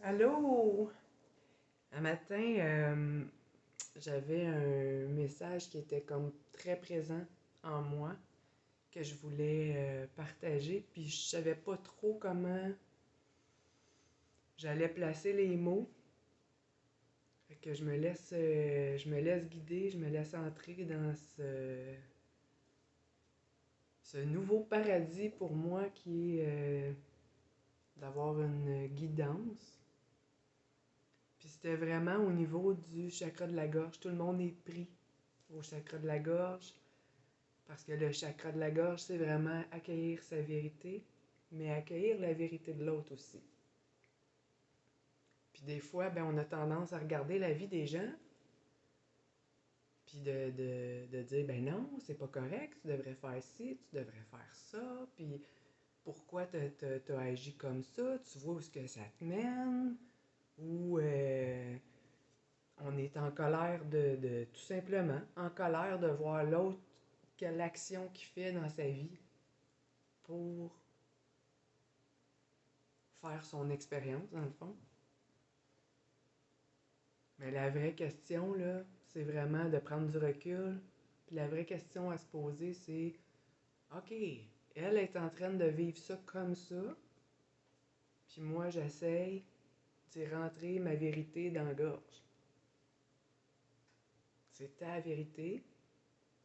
Allô? Un matin, j'avais un message qui était comme très présent en moi que je voulais partager, puis je savais pas trop comment j'allais placer les mots. Fait que je me laisse guider, je me laisse entrer dans ce nouveau paradis pour moi qui est d'avoir une guidance. Puis c'était vraiment au niveau du chakra de la gorge. Tout le monde est pris au chakra de la gorge parce que le chakra de la gorge, c'est vraiment accueillir sa vérité, mais accueillir la vérité de l'autre aussi. Puis des fois, ben, on a tendance à regarder la vie des gens, puis de dire, ben non, c'est pas correct, tu devrais faire ci, tu devrais faire ça, puis pourquoi t'as agi comme ça, tu vois où est-ce que ça te mène, ou on est en colère de tout simplement, en colère de voir l'autre, quelle action qu'il fait dans sa vie pour faire son expérience, dans le fond. Mais la vraie question, là, c'est vraiment de prendre du recul. Puis la vraie question à se poser, c'est OK, elle est en train de vivre ça comme ça, puis moi, j'essaye d'y rentrer ma vérité dans la gorge. C'est ta vérité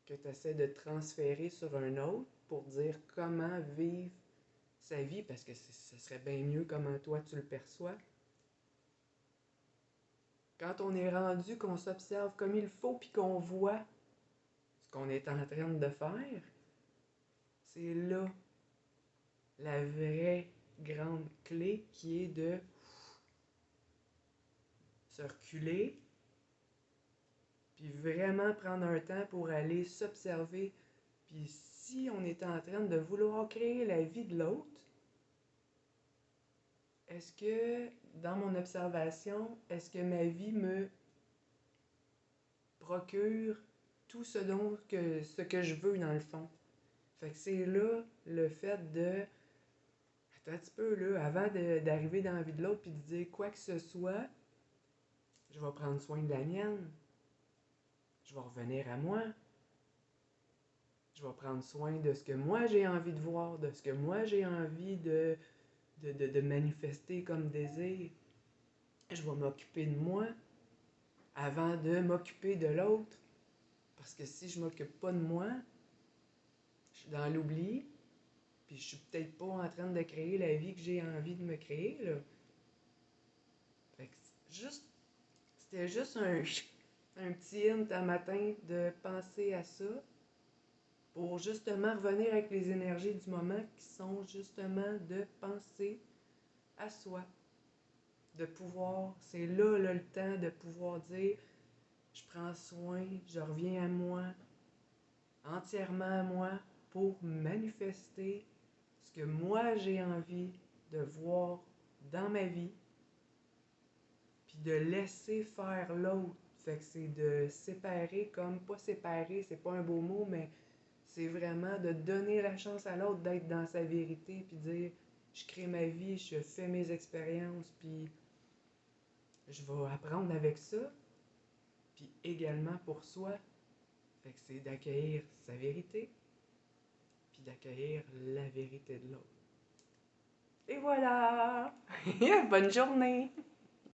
que tu essaies de transférer sur un autre pour dire comment vivre sa vie, parce que ce serait bien mieux comment toi tu le perçois. Quand on est rendu, qu'on s'observe comme il faut, puis qu'on voit ce qu'on est en train de faire, c'est là la vraie grande clé qui est de se reculer, puis vraiment prendre un temps pour aller s'observer. Puis si on est en train de vouloir créer la vie de l'autre, est-ce que dans mon observation, est-ce que ma vie me procure tout ce que je veux dans le fond? Fait que c'est là le fait de, attends un petit peu là, avant d'arriver dans la vie de l'autre puis de dire quoi que ce soit, je vais prendre soin de la mienne, je vais revenir à moi, je vais prendre soin de ce que moi j'ai envie de voir, de ce que moi j'ai envie de manifester comme désir. Je vais m'occuper de moi avant de m'occuper de l'autre. Parce que si je m'occupe pas de moi, je suis dans l'oubli, puis je suis peut-être pas en train de créer la vie que j'ai envie de me créer, là. Fait que c'était juste un petit hint à matin de penser à ça pour justement revenir avec les énergies du moment qui sont justement de penser à soi. De pouvoir, c'est là le temps de pouvoir dire je prends soin, je reviens à moi, entièrement à moi pour manifester ce que moi j'ai envie de voir dans ma vie, puis de laisser faire l'autre. Fait que c'est de séparer, comme pas séparer, c'est pas un beau mot, mais c'est vraiment de donner la chance à l'autre d'être dans sa vérité, puis dire je crée ma vie, je fais mes expériences, puis je vais apprendre avec ça, puis également pour soi. Fait que c'est d'accueillir sa vérité, puis d'accueillir la vérité de l'autre. Et voilà! Bonne journée!